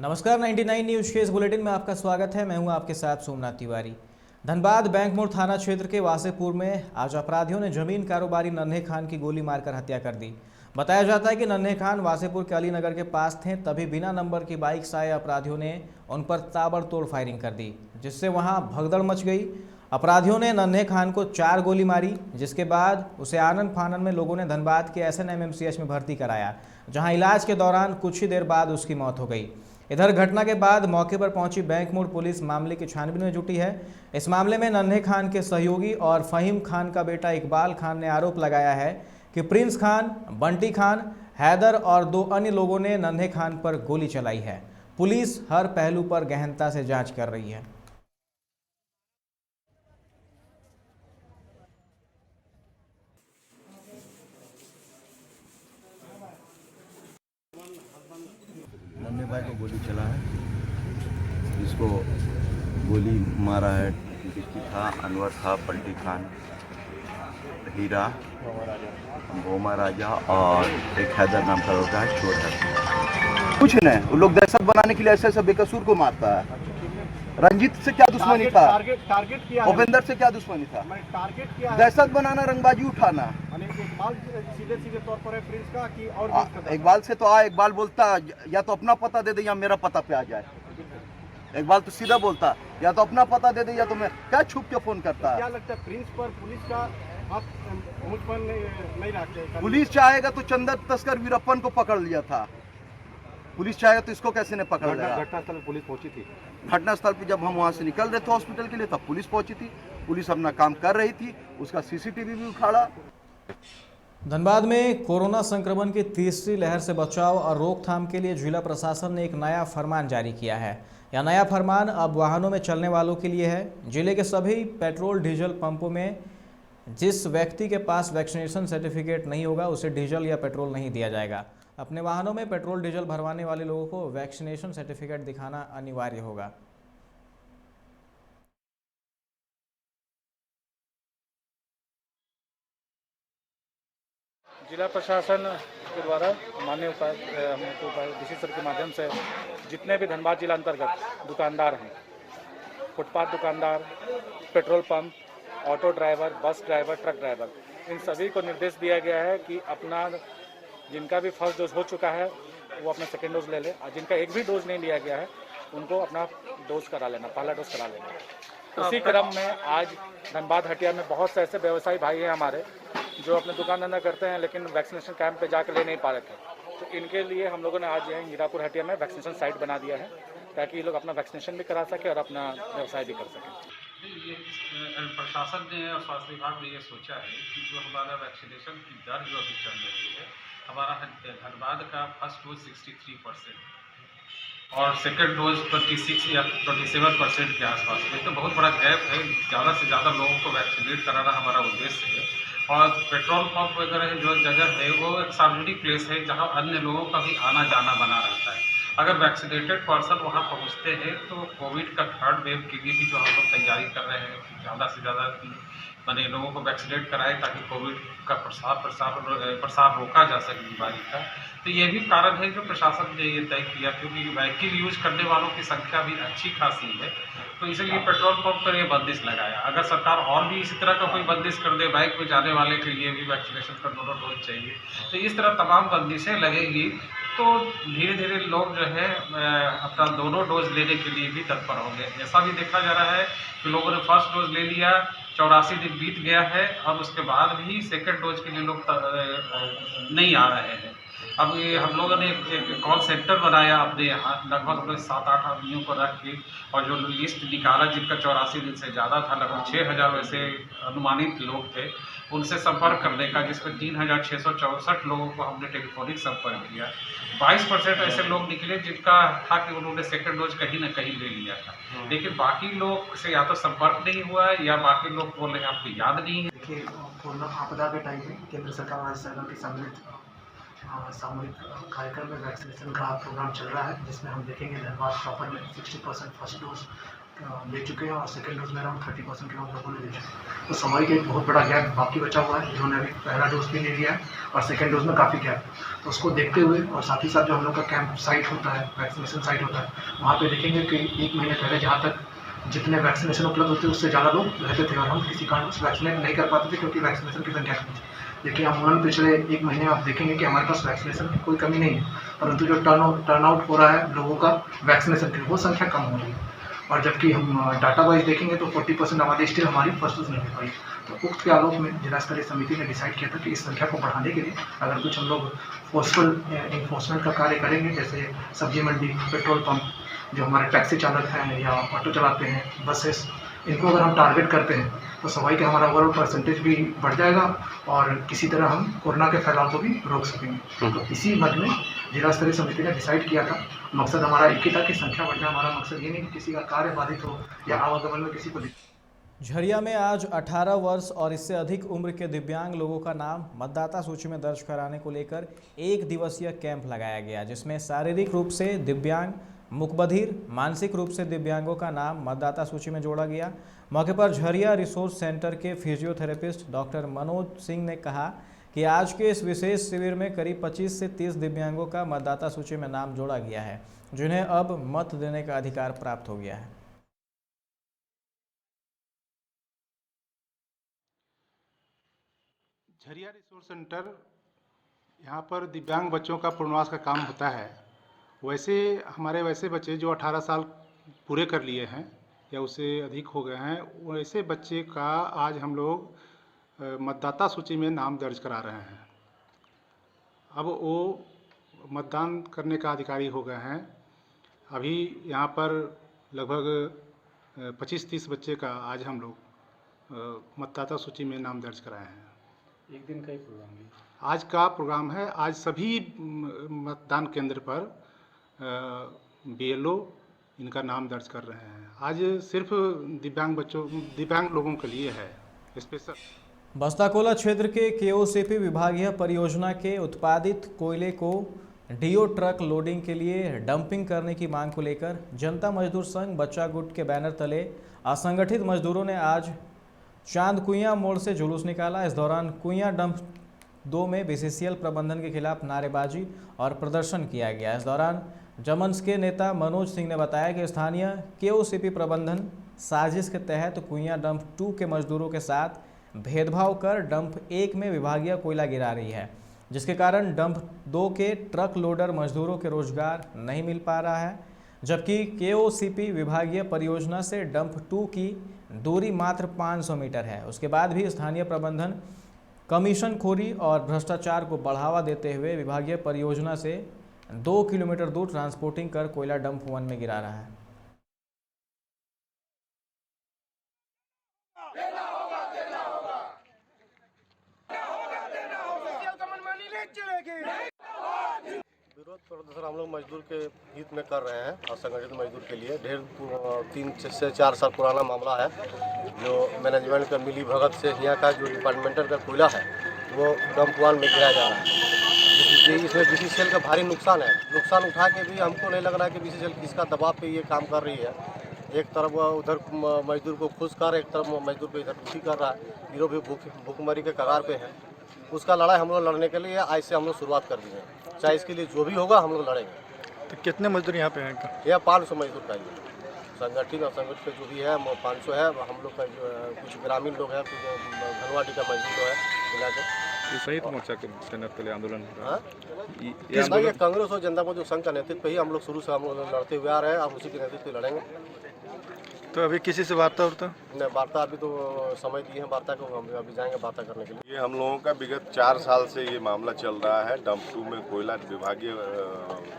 नमस्कार, 99 न्यूज के इस बुलेटिन में आपका स्वागत है। मैं हूं आपके साथ सोमनाथ तिवारी। धनबाद बैंक मोड़ थाना क्षेत्र के वासेपुर में आज अपराधियों ने जमीन कारोबारी नन्हे खान की गोली मारकर हत्या कर दी। बताया जाता है कि नन्हे खान वासेपुर के अलीनगर के पास थे, तभी बिना नंबर की बाइक से आए अपराधियों ने उन पर ताबड़तोड़ फायरिंग कर दी, जिससे वहां भगदड़ मच गई। अपराधियों ने नन्हे खान को 4 गोली मारी, जिसके बाद उसे आनन फानन में लोगों ने धनबाद के SNMMCH में भर्ती कराया, जहां इलाज के दौरान कुछ ही देर बाद उसकी मौत हो गई। इधर घटना के बाद मौके पर पहुंची बैंक मोड़ पुलिस मामले की छानबीन में जुटी है। इस मामले में नन्हे खान के सहयोगी और फहीम खान का बेटा इकबाल खान ने आरोप लगाया है कि प्रिंस खान, बंटी खान, हैदर और 2 अन्य लोगों ने नन्हे खान पर गोली चलाई है। पुलिस हर पहलू पर गहनता से जांच कर रही है। नन्हे भाई को गोली चला है, जिसको गोली मारा है डिस्की था, अनवर था, बंटी खान, हीरा, बोमा राजा और एक हैदर नाम का लड़का है, चोर है। कुछ नहीं, वो लोग दहशत बनाने के लिए ऐसे ऐसे बेकसूर को मारता है। रंजीत से क्या दुश्मनी था? टारगेट किया, उपेंद्र से क्या दुश्मनी था? टारगेट किया, दहशत बनाना, रंगबाजी उठाना। इकबाल सीधे तौर पर है प्रिंस का कि और इकबाल से तो इकबाल बोलता या तो अपना पता दे दे या मेरा पता पे आ जाए। इकबाल तो सीधा बोलता या तो अपना पता दे दे या तो मैं क्या छुप के फोन करता है। क्या लगता है प्रिंस पर पुलिस का हाथ मुझ पर नहीं रखते? पुलिस चाहेगा तो चंदन तस्कर वीरप्पन को पकड़ लिया था, पुलिस चाहेगा तो इसको कैसे नहीं पकड़ लिया? घटनास्थल पुलिस पहुंची थी। घटनास्थल पे जब हम वहां से निकल रहे थे हॉस्पिटल के लिए तब पुलिस पहुंची थी। पुलिस अपना काम कर रही थी, उसका CCTV भी उखाड़ा। धनबाद में कोरोना संक्रमण की तीसरी लहर से बचाव और रोकथाम के लिए जिला प्रशासन ने एक नया फरमान जारी किया है। यह नया फरमान अब वाहनों में चलने वालों के लिए है। जिले के सभी पेट्रोल डीजल पंपों में जिस व्यक्ति के पास वैक्सीनेशन सर्टिफिकेट नहीं होगा उसे डीजल या पेट्रोल नहीं दिया जाएगा। अपने वाहनों में पेट्रोल डीजल भरवाने वाले लोगों को वैक्सीनेशन सर्टिफिकेट दिखाना अनिवार्य होगा। जिला प्रशासन के द्वारा माननीय उपायुक्त डीसी सर के माध्यम से जितने भी धनबाद जिला अंतर्गत दुकानदार हैं, फुटपाथ दुकानदार, petrol pump, auto driver, bus driver, truck driver, इन सभी को निर्देश दिया गया है कि अपना जिनका भी फर्स्ट डोज हो चुका है वो अपना सेकेंड डोज ले ले, और जिनका एक भी डोज नहीं लिया गया है उनको अपना डोज करा लेना, पहला डोज करा लेना। उसी क्रम में आज धनबाद हटिया में बहुत से ऐसे व्यवसायी भाई हैं हमारे जो अपने दुकान धंधा करते हैं लेकिन वैक्सीनेशन कैंप पे जाकर ले नहीं पा रहे थे, तो इनके लिए हम लोगों ने आज यहाँ हीरापुर हटिया में वैक्सीनेशन साइट बना दिया है ताकि ये लोग अपना वैक्सीनेशन भी करा सके और अपना व्यवसाय भी कर सकें। ये प्रशासन ने और स्वास्थ्य विभाग ने ये सोचा है कि जो हमारा वैक्सीनेशन की दर जो अभी चल रही है, हमारा धनबाद का फर्स्ट डोज 63% और सेकेंड डोज 26 या 27% के आसपास है, तो बहुत बड़ा गैप है। ज़्यादा से ज़्यादा लोगों को वैक्सीनेट कराना हमारा उद्देश्य है। और पेट्रोल पंप वगैरह जो जगह है वो एक सार्वजनिक प्लेस है जहाँ अन्य लोगों का भी आना जाना बना रहता है। अगर वैक्सीनेटेड पर्सन वहाँ पहुँचते हैं तो कोविड का थर्ड वेव के लिए भी जो हम लोग तैयारी कर रहे हैं, ज़्यादा से ज़्यादा माने लोगों को वैक्सीनेट कराएं ताकि कोविड का प्रसार रोका जा सके बीमारी का। तो ये भी कारण है जो प्रशासन ने ये तय किया, क्योंकि व्हीकल यूज करने वालों की संख्या भी अच्छी खासी है, तो इसलिए पेट्रोल पंप पर ये बंदिश लगाया। अगर सरकार और भी इसी तरह का कोई बंदिश कर दे, बाइक में जाने वाले के लिए भी वैक्सीनेशन का दोनों डोज चाहिए, तो इस तरह तमाम बंदिशें लगेगी तो धीरे धीरे लोग जो है अपना दोनों डोज लेने के लिए भी तत्पर होंगे। ऐसा भी देखा जा रहा है कि लोगों ने फर्स्ट डोज ले लिया, 84 दिन बीत गया है और उसके बाद भी सेकेंड डोज के लिए लोग नहीं आ रहे हैं। अब ये हम लोगों ने एक कॉल सेंटर बनाया अपने यहाँ, लगभग 7-8 आदमियों को रख के, और जो लिस्ट निकाला जिनका 84 दिन से ज़्यादा था, लगभग 6000 वैसे अनुमानित लोग थे, उनसे संपर्क करने का, जिसमें 3664 लोगों को हमने टेलीफोनिक संपर्क किया। 22% ऐसे लोग निकले जिनका था कि उन्होंने सेकेंड डोज कहीं ना कहीं ले लिया था, लेकिन बाकी लोग से या तो संपर्क नहीं हुआ है या बाकी लोग बोल रहे हैं आपको याद नहीं है। देखिए, कोरोना आपदा के टाइम में केंद्र सरकार राज्य सरकार के सामूहिक कार्यक्रम में वैक्सीनेशन का प्रोग्राम चल रहा है, जिसमें हम देखेंगे धनबाद प्रॉपर में 60% फर्स्ट डोज ले चुके हैं और सेकेंड डोज में अराउंड 30% के लोगों ने ले चुके हैं। तो समय का एक बहुत बड़ा गैप बाकी बचा हुआ है, जिन्होंने अभी पहला डोज भी ले लिया है और सेकेंड डोज में काफ़ी गैप। तो उसको देखते हुए और साथ ही साथ जो हम लोग का कैंप साइट होता है, वैक्सीनेशन साइट होता है, वहाँ पे देखेंगे कि 1 महीने पहले जहाँ तक जितने वैक्सीनेशन उपलब्ध होते उससे ज़्यादा लोग रहते थे और हम किसी कारण से वैक्सीनेट नहीं कर पाते थे क्योंकि वैक्सीनेशन की संख्या कम थी। लेकिन अमूमन पिछले 1 महीने में आप देखेंगे कि हमारे पास वैक्सीनेशन की कोई कमी नहीं है, परंतु जो टर्नआउट हो रहा है लोगों का वैक्सीनेशन की, वो संख्या कम हो रही है। और जबकि हम डाटा वाइज देखेंगे तो 40% आबादी स्टिल हमारी फर्स्ट डोज नहीं हो पाई। तो उक्त के आलोक में जिला स्तरीय समिति ने डिसाइड किया था कि इस संख्या को बढ़ाने के लिए अगर कुछ हम लोग फोर्सफुल इन्फोर्समेंट का कार्य करेंगे, जैसे सब्जी मंडी, पेट्रोल पंप, जो हमारे टैक्सी चालक हैं या ऑटो चलाते हैं, बसेस, इनको अगर हम टारगेट करते हैं तो स्वाभाविक हमारा ओवरऑल परसेंटेज भी बढ़ जाएगा और किसी तरह हम कोरोना के फैलाव को भी रोक सकेंगे। तो इसी मद में जिला स्तरीय समिति ने डिसाइड किया था। मकसद हमारा एक ही था कि संख्या बढ़ जाए। हमारा मकसद ये नहीं कि किसी का कार्य बाधित हो या आवागमन में किसी को झरिया में आज 18 वर्ष और इससे अधिक उम्र के दिव्यांग लोगों का नाम मतदाता सूची में दर्ज कराने को लेकर 1 दिवसीय कैंप लगाया गया, जिसमें शारीरिक रूप से दिव्यांग, मुकबधिर, मानसिक रूप से दिव्यांगों का नाम मतदाता सूची में जोड़ा गया। मौके पर झरिया रिसोर्स सेंटर के फिजियोथेरेपिस्ट डॉक्टर मनोज सिंह ने कहा कि आज के इस विशेष शिविर में करीब 25 से 30 दिव्यांगों का मतदाता सूची में नाम जोड़ा गया है, जिन्हें अब मत देने का अधिकार प्राप्त हो गया है। झरिया रिसोर्स सेंटर, यहाँ पर दिव्यांग बच्चों का पुनर्वास का काम होता है। वैसे बच्चे जो 18 साल पूरे कर लिए हैं या उससे अधिक हो गए हैं, वैसे बच्चे का आज हम लोग मतदाता सूची में नाम दर्ज करा रहे हैं। अब वो मतदान करने का अधिकारी हो गए हैं। अभी यहाँ पर लगभग 25-30 बच्चे का आज हम लोग मतदाता सूची में नाम दर्ज कराए हैं। एक दिन का ही प्रोग्राम है आज का प्रोग्राम है। आज सभी मतदान केंद्र पर BLO इनका नाम दर्ज कर रहे हैं। आज सिर्फ दिव्यांग लोगों के लिए है स्पेशल। बस्ताकोला क्षेत्र के KOCP विभागीय परियोजना के उत्पादित कोयले को डीओ ट्रक लोडिंग के लिए डंपिंग करने की मांग को लेकर जनता मजदूर संघ बच्चा गुट के बैनर तले असंगठित मजदूरों ने आज चांद कुइयां मोड़ से जुलूस निकाला। इस दौरान कुइयां डंप 2 में BCCL प्रबंधन के खिलाफ नारेबाजी और प्रदर्शन किया गया। इस दौरान जमन्स के नेता मनोज सिंह ने बताया कि स्थानीय KOCP प्रबंधन साजिश के तहत कुइयां डंप 2 के मजदूरों के साथ भेदभाव कर डंप 1 में विभागीय कोयला गिरा रही है, जिसके कारण डंप 2 के ट्रक लोडर मजदूरों के रोजगार नहीं मिल पा रहा है, जबकि KOCP विभागीय परियोजना से डंप 2 की दूरी मात्र 500 मीटर है। उसके बाद भी स्थानीय प्रबंधन कमीशनखोरी और भ्रष्टाचार को बढ़ावा देते हुए विभागीय परियोजना से 2 किलोमीटर दूर ट्रांसपोर्टिंग कर कोयला डंप 1 में गिरा रहा है। विरोध प्रदर्शन हम लोग मजदूर के हित में कर रहे हैं, असंगठित मजदूर के लिए। 3 से 4 साल पुराना मामला है, जो मैनेजमेंट का मिली भगत से यहाँ का जो डिपार्टमेंटल का कोयला है वो डंप 1 में गिराया जा रहा है। इसमें BCCL का भारी नुकसान है। नुकसान उठा के भी हमको नहीं लग रहा है कि BCCL किसका दबाव पे ये काम कर रही है। एक तरफ उधर मजदूर को खुश कर, एक तरफ मजदूर को इधर दुखी कर रहा है। हीरो भी भूखमरी के कगार पे है। उसका लड़ाई हम लोग लड़ने के लिए आज से हम लोग शुरुआत कर दी है। चाहे इसके लिए जो भी होगा हम लोग लड़ेंगे। तो कितने मजदूर यहाँ पे हैं? यहाँ 500 मजदूर का ही संगठित और संगठित जो भी है 500 है। हम लोग का जो कुछ ग्रामीण लोग हैं, कुछ धनवाटी का मजदूर है मिला के। ये संयुक्त मोर्चा के बैनर तले आंदोलन हो रहा है। ये कांग्रेस और जनता मजदूर संघ का नेतृत्व पे ही हम लोग शुरू से हम लोग लड़ते हुए आ रहे हैं। अब उसी के नेतृत्व पे लड़ेंगे। तो अभी किसी से वार्ता होता नहीं? वार्ता अभी तो समय दिए हैं वार्ता को, हम अभी जाएंगे वार्ता करने के लिए। ये हम लोगों का विगत 4 साल से ये मामला चल रहा है। डंप 2 में कोयला विभागीय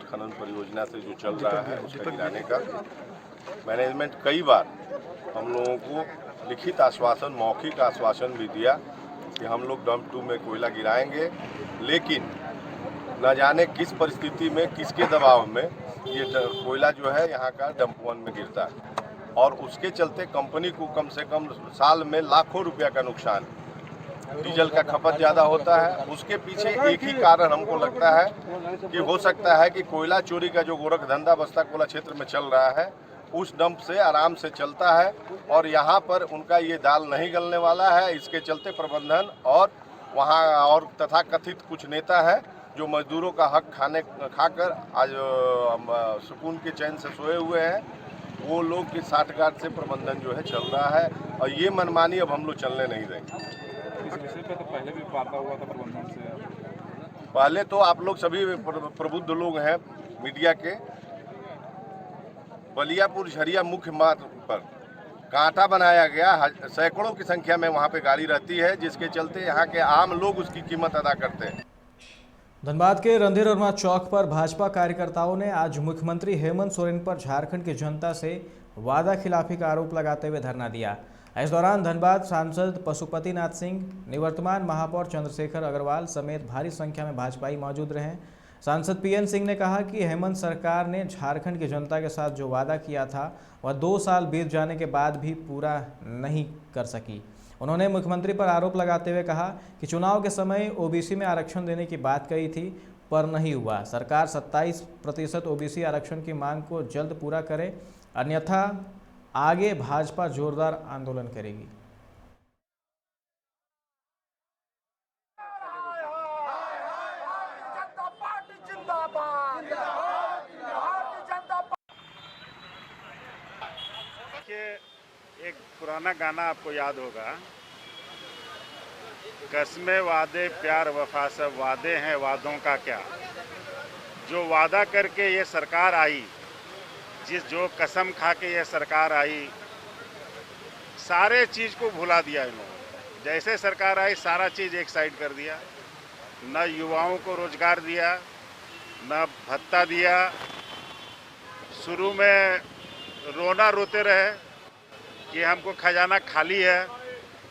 खनन परियोजना से जो चल रहा है उसका गिराने का मैनेजमेंट कई बार हम लोगों को लिखित आश्वासन, मौखिक आश्वासन भी दिया कि हम लोग डंप 2 में कोयला गिराएंगे, लेकिन न जाने किस परिस्थिति में, किसके दबाव में ये कोयला जो है यहाँ का डंप 1 में गिरता है और उसके चलते कंपनी को कम से कम साल में लाखों रुपया का नुकसान, डीजल का खपत ज़्यादा होता है। उसके पीछे एक ही कारण हमको लगता है कि हो सकता है कि कोयला चोरी का जो गोरख धंधा बस्ता कोला क्षेत्र में चल रहा है उस डंप से आराम से चलता है और यहाँ पर उनका ये दाल नहीं गलने वाला है। इसके चलते प्रबंधन और वहाँ और तथा कथित कुछ नेता है जो मजदूरों का हक खाकर आज सुकून के चैन से सोए हुए हैं, वो लोग की साठगांठ से प्रबंधन जो है चल रहा है और ये मनमानी अब हम लोग चलने नहीं देंगे। इस विषय पे तो पहले भी वार्ता हुआ था प्रबंधन से। पहले तो आप लोग सभी प्रबुद्ध लोग हैं मीडिया के, बलियापुर झरिया मुख्य मार्ग पर कांटा बनाया गया, सैकड़ों की संख्या में वहां पे गाड़ी रहती है, जिसके चलते यहाँ के आम लोग उसकी कीमत अदा करते हैं। धनबाद के रणधीर वर्मा चौक पर भाजपा कार्यकर्ताओं ने आज मुख्यमंत्री हेमंत सोरेन पर झारखंड की जनता से वादा खिलाफी का आरोप लगाते हुए धरना दिया। इस दौरान धनबाद सांसद पशुपतिनाथ सिंह, निवर्तमान महापौर चंद्रशेखर अग्रवाल समेत भारी संख्या में भाजपाई मौजूद रहे। सांसद पीएन सिंह ने कहा कि हेमंत सरकार ने झारखंड की जनता के साथ जो वादा किया था वह 2 साल बीत जाने के बाद भी पूरा नहीं कर सकी। उन्होंने मुख्यमंत्री पर आरोप लगाते हुए कहा कि चुनाव के समय ओबीसी में आरक्षण देने की बात कही थी पर नहीं हुआ। सरकार 27% ओबीसी आरक्षण की मांग को जल्द पूरा करे, अन्यथा आगे भाजपा जोरदार आंदोलन करेगी। एक पुराना गाना आपको याद होगा, कसमें वादे प्यार वफा सब वादे हैं, वादों का क्या। जो वादा करके ये सरकार आई, जो कसम खा के ये सरकार आई, सारे चीज़ को भुला दिया इन्होंने। जैसे सरकार आई सारा चीज़ एक साइड कर दिया, न युवाओं को रोजगार दिया, न भत्ता दिया। शुरू में रोना रोते रहे कि हमको खजाना खाली है।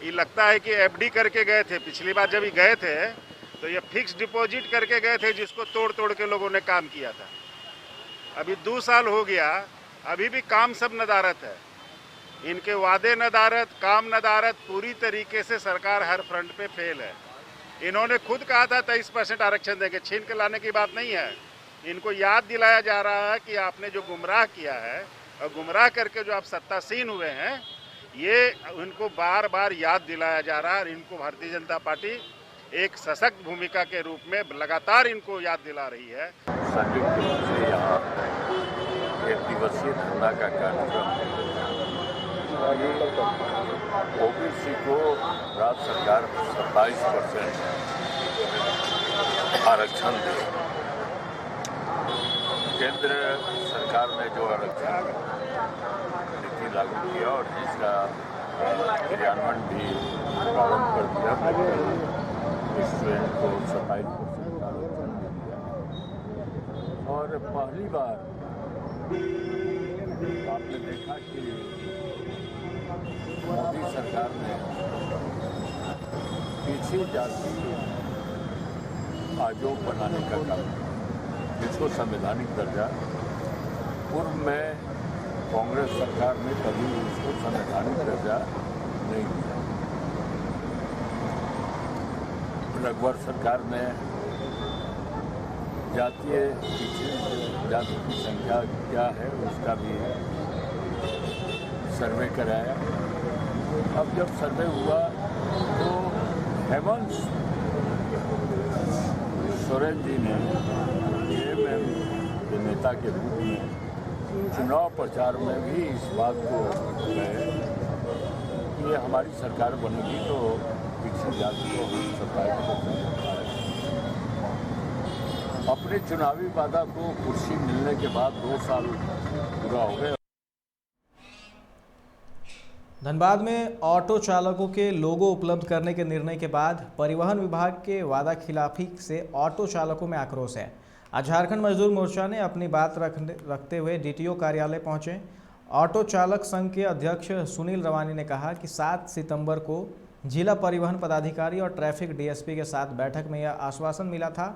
ये लगता है कि एफडी करके गए थे, पिछली बार जब ये गए थे तो ये फिक्स डिपॉजिट करके गए थे, जिसको तोड़ तोड़ के लोगों ने काम किया था। अभी 2 साल हो गया, अभी भी काम सब नदारत है। इनके वादे नदारत, काम नदारत, पूरी तरीके से सरकार हर फ्रंट पे फेल है। इन्होंने खुद कहा था 23% आरक्षण देंगे, छीन के लाने की बात नहीं है। इनको याद दिलाया जा रहा है कि आपने जो गुमराह किया है और गुमराह करके जो आप सत्तासीन हुए हैं, ये उनको बार बार याद दिलाया जा रहा है। और इनको भारतीय जनता पार्टी एक सशक्त भूमिका के रूप में लगातार इनको याद दिला रही है। संयुक्त रूप से यहाँ 1 दिवसीय धरना का कार्यक्रम है। ओबीसी को राज्य सरकार 27% आरक्षण दे। केंद्र सरकार ने जो आरक्षण नीति लागू किया और जिसका क्रियान्वयन भी प्रारंभ कर दिया, स्टूडेंट को 27% आरक्षण दे दिया। और पहली बार आपने देखा कि मोदी सरकार ने पिछड़ी जाति आयोग बनाने का काम किया, जिसको संवैधानिक दर्जा पूर्व में कांग्रेस सरकार ने कभी उसको संवैधानिक दर्जा नहीं दिया। रघुवर सरकार ने जातीय पिछड़ी जाति की संख्या क्या है उसका भी सर्वे कराया। अब जब सर्वे हुआ तो हेमंत सोरेन जी ने एएमएम के नेता के रूप में चुनाव प्रचार में भी इस बात को कहे कि ये हमारी सरकार बनेगी तो पिछड़ी जाति को हम 27% अपने चुनावी वादा को कुर्सी मिलने के बाद 2 साल पूरा हो गए। धनबाद में ऑटो चालकों के लोगो उपलब्ध करने के निर्णय के बाद परिवहन विभाग के वादा खिलाफी से ऑटो चालकों में आक्रोश है। आज झारखंड मजदूर मोर्चा ने अपनी बात रखते हुए डीटीओ कार्यालय पहुंचे। ऑटो चालक संघ के अध्यक्ष सुनील रवानी ने कहा कि 7 सितंबर को जिला परिवहन पदाधिकारी और ट्रैफिक डीएसपी के साथ बैठक में यह आश्वासन मिला था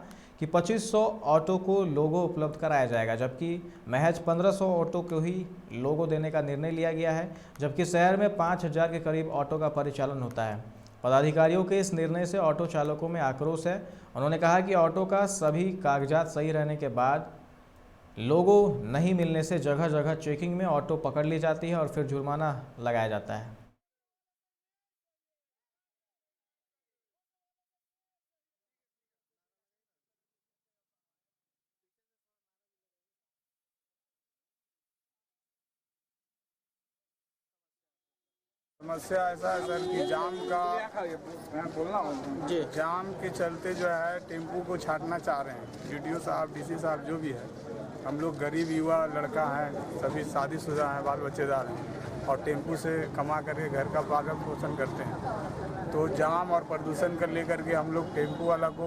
कि 2500 ऑटो को लोगो उपलब्ध कराया जाएगा, जबकि महज 1500 ऑटो को ही लोगो देने का निर्णय लिया गया है, जबकि शहर में 5000 के करीब ऑटो का परिचालन होता है। पदाधिकारियों के इस निर्णय से ऑटो चालकों में आक्रोश है। उन्होंने कहा कि ऑटो का सभी कागजात सही रहने के बाद लोगों नहीं मिलने से जगह जगह चेकिंग में ऑटो पकड़ ली जाती है और फिर जुर्माना लगाया जाता है। समस्या ऐसा है सर कि जाम का मैं बोलना जी जाम के चलते जो है टेम्पू को छाटना चाह रहे हैं डीटीओ साहब डीसी साहब जो भी है। हम लोग गरीब युवा लड़का हैं, सभी शादीशुदा हैं, बाल बच्चेदार हैं और टेम्पू से कमा करके घर का पालन पोषण करते हैं। तो जाम और प्रदूषण कर लेकर के हम लोग टेम्पू वाला को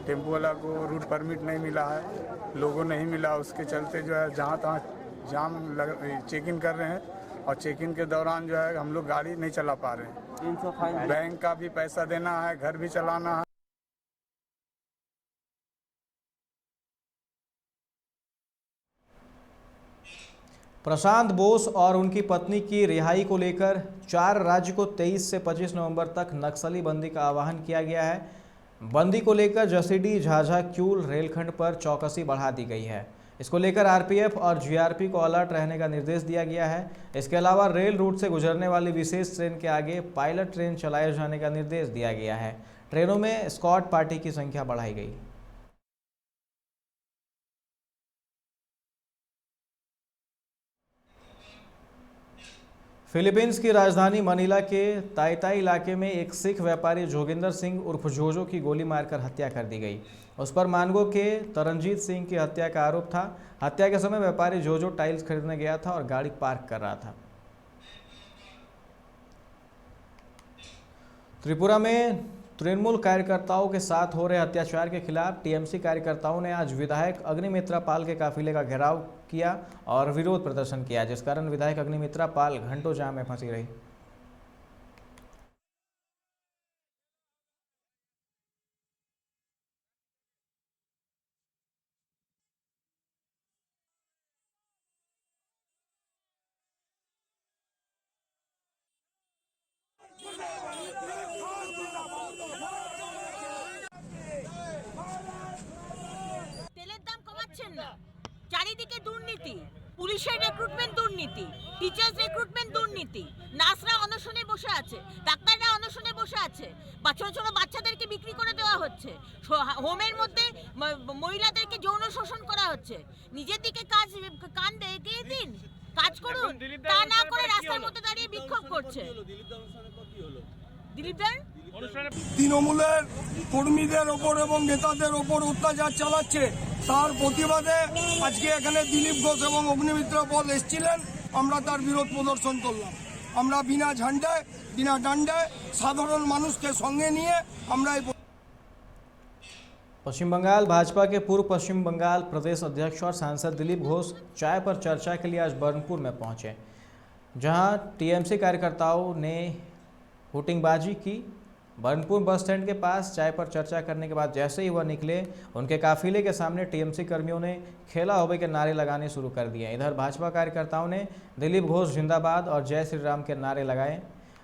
टेम्पू वाला को रूट परमिट नहीं मिला है, लोगों नहीं मिला, उसके चलते जो है जहाँ तहाँ जाम चेकिंग कर रहे हैं और चेकिंग के दौरान जो है हम लोग गाड़ी नहीं चला पा रहे हैं। बैंक का भी पैसा देना है, घर भी चलाना है। प्रशांत बोस और उनकी पत्नी की रिहाई को लेकर 4 राज्य को 23 से 25 नवंबर तक नक्सली बंदी का आह्वान किया गया है। बंदी को लेकर जसीडीह झाझा क्यूल रेलखंड पर चौकसी बढ़ा दी गई है। इसको लेकर आरपीएफ और जीआरपी को अलर्ट रहने का निर्देश दिया गया है। इसके अलावा रेल रूट से गुजरने वाली विशेष ट्रेन के आगे पायलट ट्रेन चलाए जाने का निर्देश दिया गया है। ट्रेनों में स्क्वाड पार्टी की संख्या बढ़ाई गई। फिलीपींस की राजधानी मनीला के ताइताई इलाके में एक सिख व्यापारी जोगिंदर सिंह उर्फ जोजो की गोली मारकर हत्या कर दी गई। उस पर मानगो के तरनजीत सिंह की हत्या का आरोप था। हत्या के समय व्यापारी जोजो टाइल्स खरीदने गया था और गाड़ी पार्क कर रहा था। त्रिपुरा में तृणमूल कार्यकर्ताओं के साथ हो रहे अत्याचार के खिलाफ टीएमसी कार्यकर्ताओं ने आज विधायक अग्निमित्रा पाल के काफिले का घेराव किया और विरोध प्रदर्शन किया, जिस कारण विधायक अग्निमित्रा पाल घंटों जाम में फंसी रही। তেলের দাম কমাচ্ছেন না, চারিদিকে দুর্নীতি, পুলিশের রিক্রুটমেন্ট দুর্নীতি, টিচার্স রিক্রুটমেন্ট দুর্নীতি, নার্সরা অনশনে বসে আছে, ডাক্তাররা অনশনে বসে আছে, ছোট ছোট বাচ্চাদেরকে বিক্রি করে দেওয়া হচ্ছে, হোমের মধ্যে মহিলাদেরকে যৌন শোষণ করা হচ্ছে। নিজের দিকে কান দেখিয়ে দিন, কাজ করুন, তা না করে রাস্তার মধ্যে দাঁড়িয়ে বিক্ষোভ করছে। দিলীপদার তৃণমূলের কর্মীদের ওপর এবং নেতাদের ওপর অত্যাচার চালাচ্ছে, তার প্রতিবাদে আজকে এখানে দিলীপ ঘোষ এবং অগ্নিমিত্রা পাল এসেছিলেন। আমরা তার বিরোধ প্রদর্শন করলাম। আমরা বিনা ঝান্ডায় বিনা ডান্ডায় সাধারণ মানুষকে সঙ্গে নিয়ে আমরা पश्चिम बंगाल भाजपा के पूर्व पश्चिम बंगाल प्रदेश अध्यक्ष और सांसद दिलीप घोष चाय पर चर्चा के लिए आज बर्नपुर में पहुंचे, जहां टीएमसी कार्यकर्ताओं ने हुटिंगबाजी की। बर्नपुर बस स्टैंड के पास चाय पर चर्चा करने के बाद जैसे ही वह निकले, उनके काफिले के सामने टीएमसी कर्मियों ने खेला होवे के नारे लगाने शुरू कर दिए। इधर भाजपा कार्यकर्ताओं ने दिलीप घोष जिंदाबाद और जय श्री राम के नारे लगाए,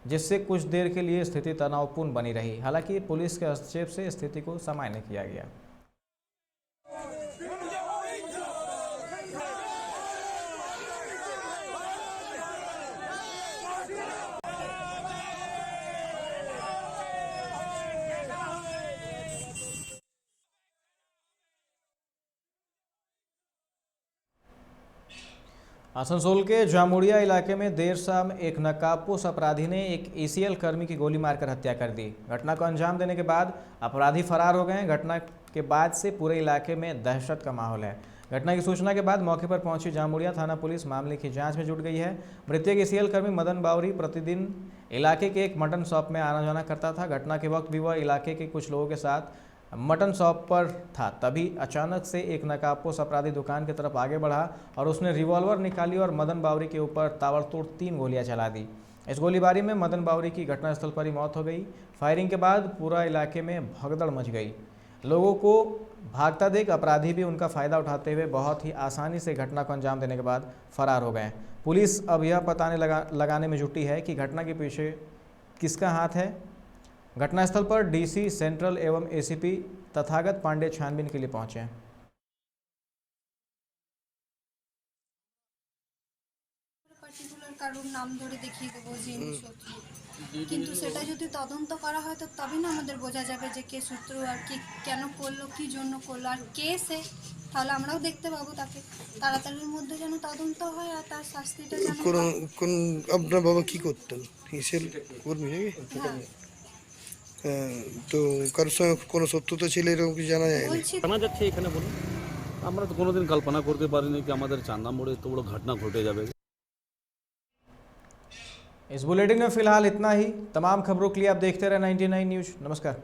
जिससे कुछ देर के लिए स्थिति तनावपूर्ण बनी रही। हालांकि पुलिस के हस्तक्षेप से स्थिति को सामान्य किया गया। आसनसोल के जामुड़िया इलाके में देर शाम एक नकाबपोश अपराधी ने एक एसीएल कर्मी की गोली मारकर हत्या कर दी। घटना को अंजाम देने के बाद अपराधी फरार हो गए। घटना के बाद से पूरे इलाके में दहशत का माहौल है। घटना की सूचना के बाद मौके पर पहुंची जामुड़िया थाना पुलिस मामले की जांच में जुट गई है। मृतक एसीएल कर्मी मदन बावरी प्रतिदिन इलाके के एक मटन शॉप में आना जाना करता था। घटना के वक्त भी वह इलाके के कुछ लोगों के साथ मटन शॉप पर था। तभी अचानक से एक नकाबपोश अपराधी दुकान की तरफ आगे बढ़ा और उसने रिवॉल्वर निकाली और मदन बावरी के ऊपर ताबड़तोड़ 3 गोलियां चला दी। इस गोलीबारी में मदन बावरी की घटनास्थल पर ही मौत हो गई। फायरिंग के बाद पूरा इलाके में भगदड़ मच गई। लोगों को भागता देख अपराधी भी उनका फ़ायदा उठाते हुए बहुत ही आसानी से घटना को अंजाम देने के बाद फरार हो गए। पुलिस अब यह पता लगाने में जुटी है कि घटना के पीछे किसका हाथ है। घटनास्थल पर डीसी सेंट्रल एवं एसीपी तथागत पांडे छानबीन के लिए पहुंचे हैं। কারোর নাম ধরে দেখিয়ে দেবো যে ইনি শত্রু, কিন্তু সেটা যদি তদন্ত করা হয় তো তবেই না আমাদের বোঝা যাবে যে কে শত্রু আর কি কেন করলো, কি জন্য করলো আর কে সে, তাহলে আমরাও দেখতে পাবো তাকে। তাড়াতাড়ির মধ্যে যেন তদন্ত হয় আর তার শাস্তিটা যেন কোন আপনার বাবা কি করতেন? হিসেল কর্মী নাকি? তো কারোর সঙ্গে কোনো শত্রুতা ছিল এরকম কি জানা যায়? জানা যাচ্ছে এখানে বলুন, আমরা তো কোনোদিন কল্পনা করতে পারিনি कि আমাদের চান্দা মোড়ে এত বড় ঘটনা ঘটে যাবে। इस बुलेटिन में फिलहाल इतना ही। तमाम खबरों के लिए आप देखते रहे 99 न्यूज़। नमस्कार।